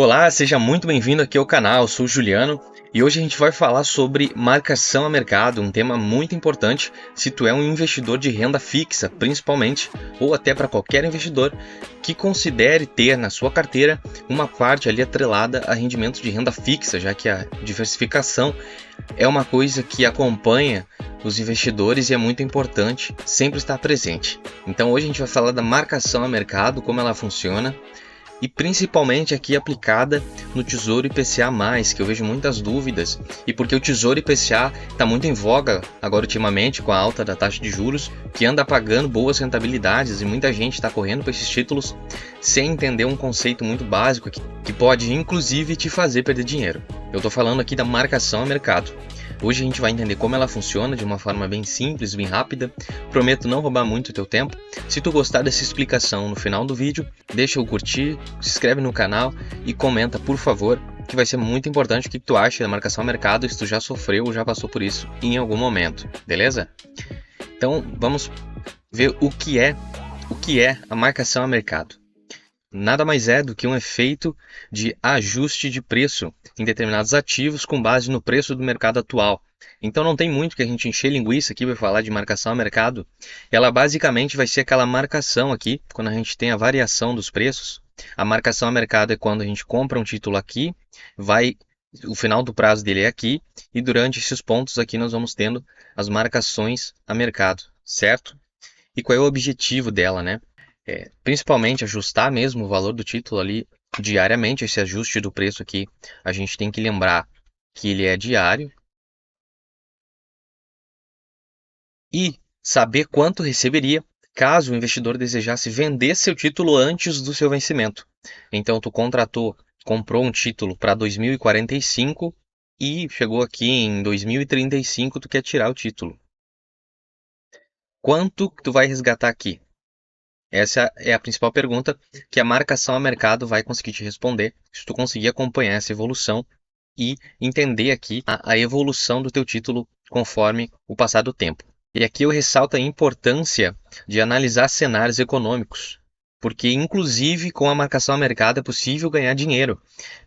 Olá, seja muito bem-vindo aqui ao canal, eu sou o Juliano e hoje a gente vai falar sobre marcação a mercado, um tema muito importante se tu é um investidor de renda fixa, principalmente, ou até para qualquer investidor que considere ter na sua carteira uma parte ali atrelada a rendimentos de renda fixa, já que a diversificação é uma coisa que acompanha os investidores e é muito importante sempre estar presente. Então hoje a gente vai falar da marcação a mercado, como ela funciona, e principalmente aqui aplicada no Tesouro IPCA+, que eu vejo muitas dúvidas, e porque o Tesouro IPCA está muito em voga agora ultimamente com a alta da taxa de juros, que anda pagando boas rentabilidades e muita gente está correndo para esses títulos sem entender um conceito muito básico que pode inclusive te fazer perder dinheiro. Eu estou falando aqui da marcação a mercado. Hoje a gente vai entender como ela funciona de uma forma bem simples, bem rápida. Prometo não roubar muito o teu tempo. Se tu gostar dessa explicação no final do vídeo, deixa eu curtir, se inscreve no canal e comenta, por favor, que vai ser muito importante o que tu acha da marcação a mercado, se tu já sofreu ou já passou por isso em algum momento, beleza? Então vamos ver o que é a marcação a mercado. Nada mais é do que um efeito de ajuste de preço em determinados ativos com base no preço do mercado atual. Então não tem muito que a gente encher linguiça aqui para falar de marcação a mercado. Ela basicamente vai ser aquela marcação aqui, quando a gente tem a variação dos preços. A marcação a mercado é quando a gente compra um título aqui, o final do prazo dele é aqui, e durante esses pontos aqui nós vamos tendo as marcações a mercado, certo? E qual é o objetivo dela, né? Principalmente ajustar mesmo o valor do título ali diariamente. Esse ajuste do preço aqui, a gente tem que lembrar que ele é diário e saber quanto receberia caso o investidor desejasse vender seu título antes do seu vencimento. Então tu comprou um título para 2045 e chegou aqui em 2035, tu quer tirar o título. Quanto tu vai resgatar aqui? Essa é a principal pergunta que a marcação a mercado vai conseguir te responder, se tu conseguir acompanhar essa evolução e entender aqui a evolução do teu título conforme o passar do tempo. E aqui eu ressalto a importância de analisar cenários econômicos, porque inclusive com a marcação a mercado é possível ganhar dinheiro,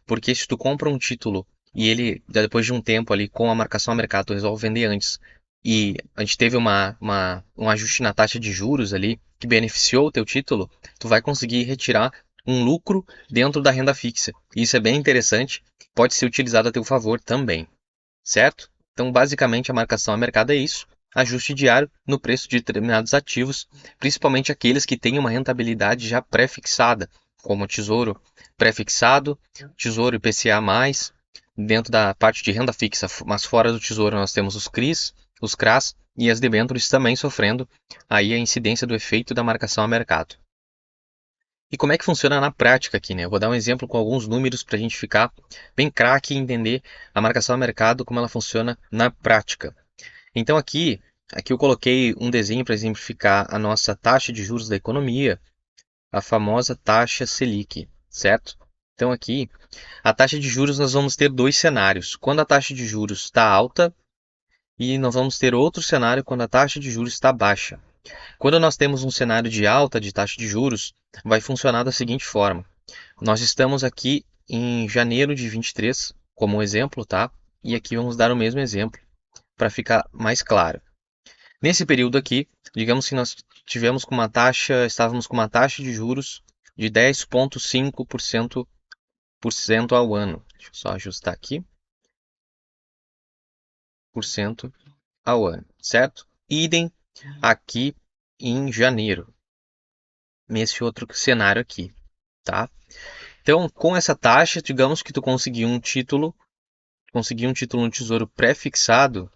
porque se tu compra um título e ele, depois de um tempo ali com a marcação a mercado, tu resolve vender antes, e a gente teve um ajuste na taxa de juros ali que beneficiou o teu título, tu vai conseguir retirar um lucro dentro da renda fixa. Isso é bem interessante, pode ser utilizado a teu favor também, certo? Então, basicamente, a marcação a mercado é isso, ajuste diário no preço de determinados ativos, principalmente aqueles que têm uma rentabilidade já pré-fixada, como o Tesouro pré-fixado, Tesouro IPCA+, dentro da parte de renda fixa, mas fora do Tesouro nós temos os CRIs, os CRAs e as debêntures também sofrendo aí a incidência do efeito da marcação a mercado. E como é que funciona na prática aqui, né? Eu vou dar um exemplo com alguns números para a gente ficar bem craque e entender a marcação a mercado, como ela funciona na prática. Então aqui eu coloquei um desenho para exemplificar a nossa taxa de juros da economia, a famosa taxa Selic, certo? Então aqui, a taxa de juros nós vamos ter dois cenários. Quando a taxa de juros está alta e nós vamos ter outro cenário quando a taxa de juros está baixa. Quando nós temos um cenário de alta de taxa de juros, vai funcionar da seguinte forma. Nós estamos aqui em janeiro de 23, como um exemplo, tá? E aqui vamos dar o mesmo exemplo para ficar mais claro. Nesse período aqui, digamos que nós estávamos com uma taxa de juros de 10,5% ao ano. Deixa eu só ajustar aqui. Por cento ao ano, certo? Idem aqui em janeiro, nesse outro cenário aqui, tá? Então, com essa taxa, digamos que tu conseguiu um título no Tesouro pré-fixado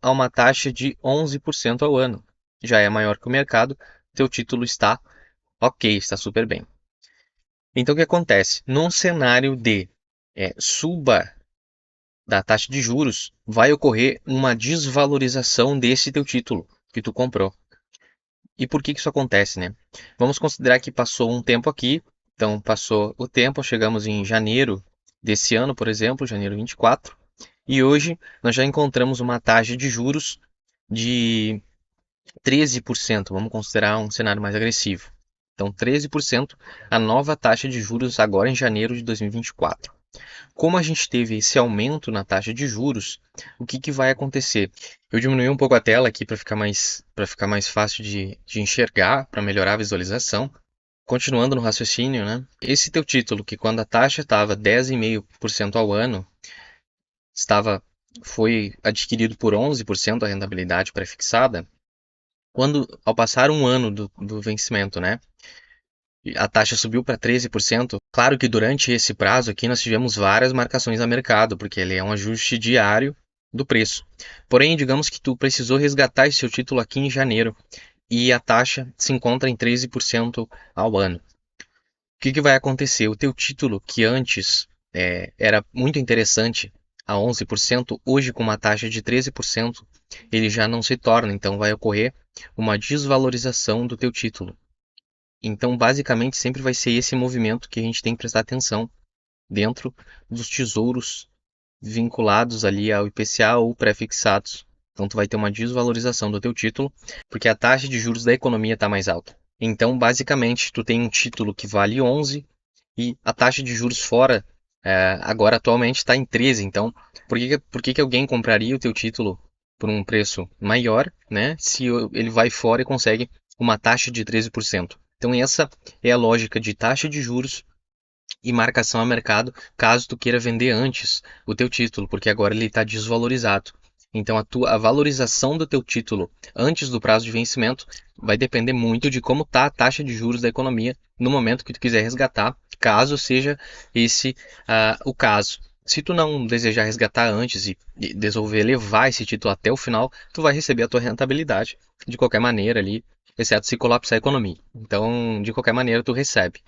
a uma taxa de 11% ao ano. Já é maior que o mercado, teu título está ok, está super bem. Então, o que acontece? Num cenário de suba da taxa de juros, vai ocorrer uma desvalorização desse teu título que tu comprou. E por que isso acontece, né? Vamos considerar que passou um tempo aqui, então passou o tempo, chegamos em janeiro desse ano, por exemplo, janeiro 24, e hoje nós já encontramos uma taxa de juros de 13%, vamos considerar um cenário mais agressivo. Então, 13% a nova taxa de juros agora em janeiro de 2024. Como a gente teve esse aumento na taxa de juros, o que vai acontecer? Eu diminui um pouco a tela aqui para ficar mais fácil de enxergar, para melhorar a visualização. Continuando no raciocínio, né? Esse teu título, que quando a taxa estava 10,5% ao ano, foi adquirido por 11% a rentabilidade pré-fixada, ao passar um ano do vencimento, né? A taxa subiu para 13%. Claro que durante esse prazo aqui nós tivemos várias marcações a mercado, porque ele é um ajuste diário do preço. Porém, digamos que tu precisou resgatar esse seu título aqui em janeiro e a taxa se encontra em 13% ao ano. O que vai acontecer? O teu título, que antes era muito interessante a 11%, hoje com uma taxa de 13%, ele já não se torna. Então vai ocorrer uma desvalorização do teu título. Então, basicamente, sempre vai ser esse movimento que a gente tem que prestar atenção dentro dos tesouros vinculados ali ao IPCA ou pré-fixados. Então, tu vai ter uma desvalorização do teu título, porque a taxa de juros da economia está mais alta. Então, basicamente, tu tem um título que vale 11 e a taxa de juros fora, agora atualmente está em 13. Então, por que alguém compraria o teu título por um preço maior, né, se ele vai fora e consegue uma taxa de 13%? Então, essa é a lógica de taxa de juros e marcação a mercado, caso tu queira vender antes o teu título, porque agora ele está desvalorizado. Então, a valorização do teu título antes do prazo de vencimento vai depender muito de como está a taxa de juros da economia no momento que tu quiser resgatar, caso seja esse o caso. Se tu não desejar resgatar antes e resolver levar esse título até o final, tu vai receber a tua rentabilidade de qualquer maneira ali, exceto se colapsar a economia. Então, de qualquer maneira, tu recebe.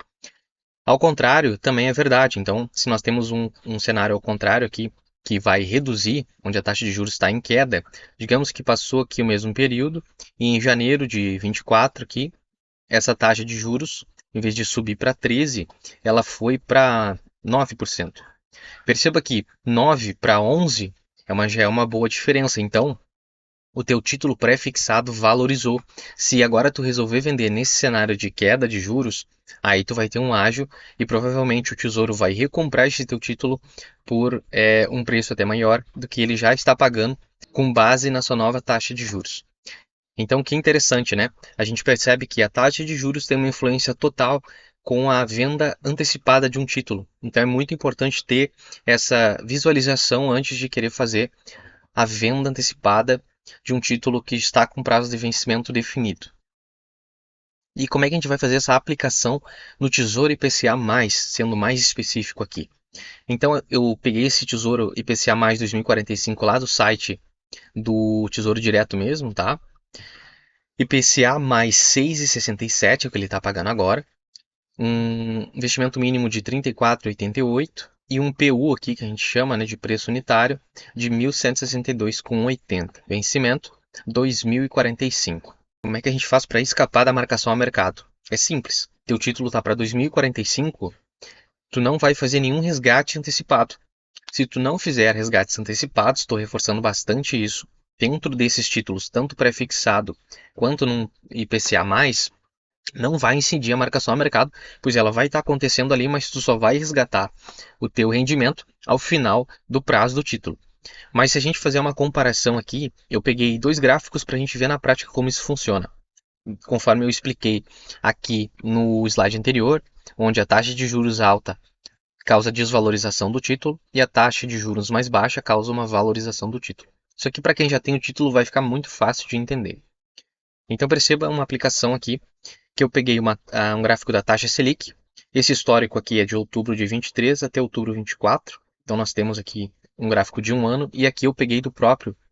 Ao contrário, também é verdade. Então, se nós temos um cenário ao contrário aqui, que vai reduzir, onde a taxa de juros está em queda, digamos que passou aqui o mesmo período, e em janeiro de 24 aqui, essa taxa de juros, em vez de subir para 13, ela foi para 9%. Perceba que 9 para 11 já é uma boa diferença. Então, o teu título pré-fixado valorizou. Se agora tu resolver vender nesse cenário de queda de juros, aí tu vai ter um ágio e provavelmente o Tesouro vai recomprar esse teu título por um preço até maior do que ele já está pagando com base na sua nova taxa de juros. Então, que interessante, né? A gente percebe que a taxa de juros tem uma influência total com a venda antecipada de um título. Então, é muito importante ter essa visualização antes de querer fazer a venda antecipada de um título que está com prazo de vencimento definido. E como é que a gente vai fazer essa aplicação no Tesouro IPCA+, sendo mais específico aqui? Então, eu peguei esse Tesouro IPCA+, 2045 lá do site do Tesouro Direto mesmo, tá? IPCA mais 6,67 é o que ele está pagando agora. Um investimento mínimo de 34,88 e um PU aqui que a gente chama, né, de preço unitário de 1.162,80. Vencimento 2045. Como é que a gente faz para escapar da marcação a mercado? É simples. Teu título está para 2045, tu não vai fazer nenhum resgate antecipado. Se tu não fizer resgates antecipados, estou reforçando bastante isso, dentro desses títulos, tanto pré-fixado quanto num IPCA+, não vai incidir a marcação a mercado, pois ela vai estar acontecendo ali, mas tu só vai resgatar o teu rendimento ao final do prazo do título. Mas se a gente fazer uma comparação aqui, eu peguei dois gráficos para a gente ver na prática como isso funciona. Conforme eu expliquei aqui no slide anterior, onde a taxa de juros alta causa desvalorização do título e a taxa de juros mais baixa causa uma valorização do título. Isso aqui, para quem já tem o título, vai ficar muito fácil de entender. Então, perceba uma aplicação aqui, que eu peguei um gráfico da taxa Selic. Esse histórico aqui é de outubro de 23 até outubro de 24. Então, nós temos aqui um gráfico de um ano. E aqui eu peguei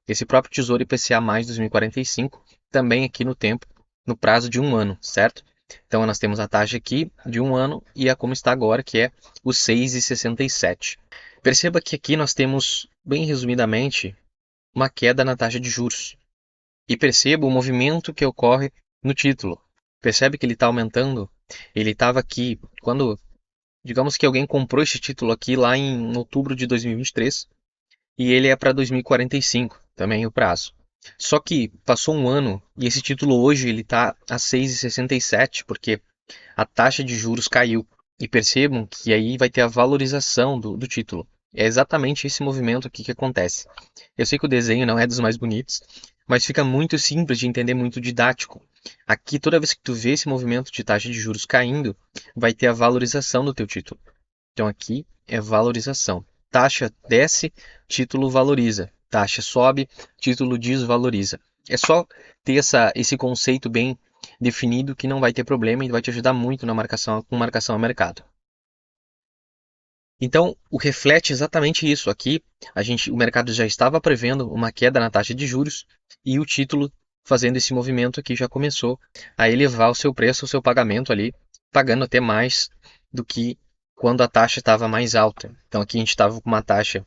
esse próprio Tesouro IPCA mais 2045, também aqui no tempo, no prazo de um ano, certo? Então, nós temos a taxa aqui de um ano e a como está agora, que é o 6,67. Perceba que aqui nós temos, bem resumidamente, uma queda na taxa de juros. E perceba o movimento que ocorre no título. Percebe que ele está aumentando? Ele estava aqui, digamos que alguém comprou esse título aqui lá em outubro de 2023 e ele é para 2045, também o prazo. Só que passou um ano e esse título hoje ele está a 6,67, porque a taxa de juros caiu. E percebam que aí vai ter a valorização do título. É exatamente esse movimento aqui que acontece. Eu sei que o desenho não é dos mais bonitos, mas fica muito simples de entender, muito didático. Aqui, toda vez que tu vê esse movimento de taxa de juros caindo, vai ter a valorização do teu título. Então aqui é valorização. Taxa desce, título valoriza. Taxa sobe, título desvaloriza. É só ter esse conceito bem definido que não vai ter problema e vai te ajudar muito na marcação com marcação a mercado. Então, o reflete exatamente isso. Aqui, o mercado já estava prevendo uma queda na taxa de juros e o título fazendo esse movimento aqui já começou a elevar o seu preço, o seu pagamento ali, pagando até mais do que quando a taxa estava mais alta. Então, aqui a gente estava com uma taxa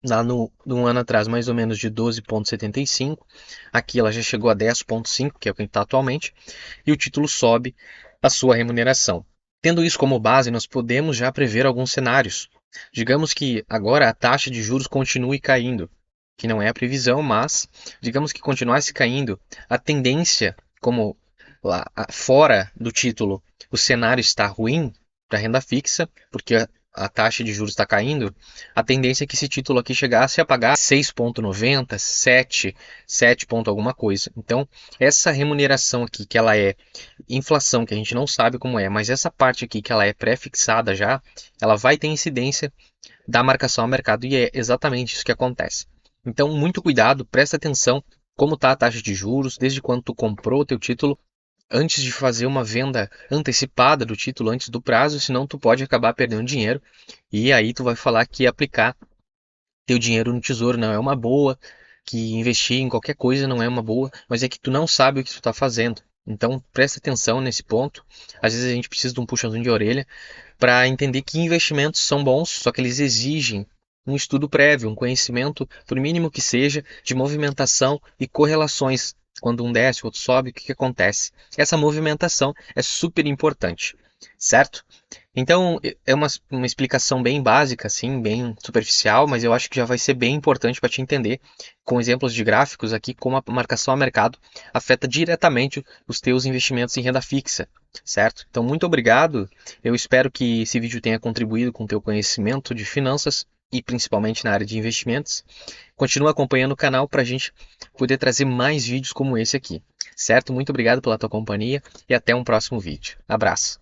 lá no ano atrás mais ou menos de 12,75. Aqui ela já chegou a 10,5, que é o que está atualmente, e o título sobe a sua remuneração. Tendo isso como base, nós podemos já prever alguns cenários. Digamos que agora a taxa de juros continue caindo, que não é a previsão, mas digamos que continuasse caindo, a tendência, como lá fora do título o cenário está ruim para renda fixa, porque a taxa de juros está caindo, a tendência é que esse título aqui chegasse a pagar 6,90, 7, 7 ponto alguma coisa. Então, essa remuneração aqui, que ela é inflação, que a gente não sabe como é, mas essa parte aqui que ela é pré-fixada já, ela vai ter incidência da marcação a mercado e é exatamente isso que acontece. Então, muito cuidado, presta atenção como está a taxa de juros, desde quando tu comprou o teu título, antes de fazer uma venda antecipada do título antes do prazo, senão tu pode acabar perdendo dinheiro e aí tu vai falar que aplicar teu dinheiro no tesouro não é uma boa, que investir em qualquer coisa não é uma boa, mas é que tu não sabe o que tu está fazendo. Então presta atenção nesse ponto. Às vezes a gente precisa de um puxãozinho de orelha para entender que investimentos são bons, só que eles exigem um estudo prévio, um conhecimento, por mínimo que seja, de movimentação e correlações. Quando um desce, o outro sobe, o que acontece? Essa movimentação é super importante, certo? Então, é uma explicação bem básica, assim, bem superficial, mas eu acho que já vai ser bem importante para te entender, com exemplos de gráficos aqui, como a marcação a mercado afeta diretamente os teus investimentos em renda fixa, certo? Então, muito obrigado. Eu espero que esse vídeo tenha contribuído com o teu conhecimento de finanças e principalmente na área de investimentos. Continua acompanhando o canal para a gente poder trazer mais vídeos como esse aqui, certo? Muito obrigado pela tua companhia e até um próximo vídeo. Abraço!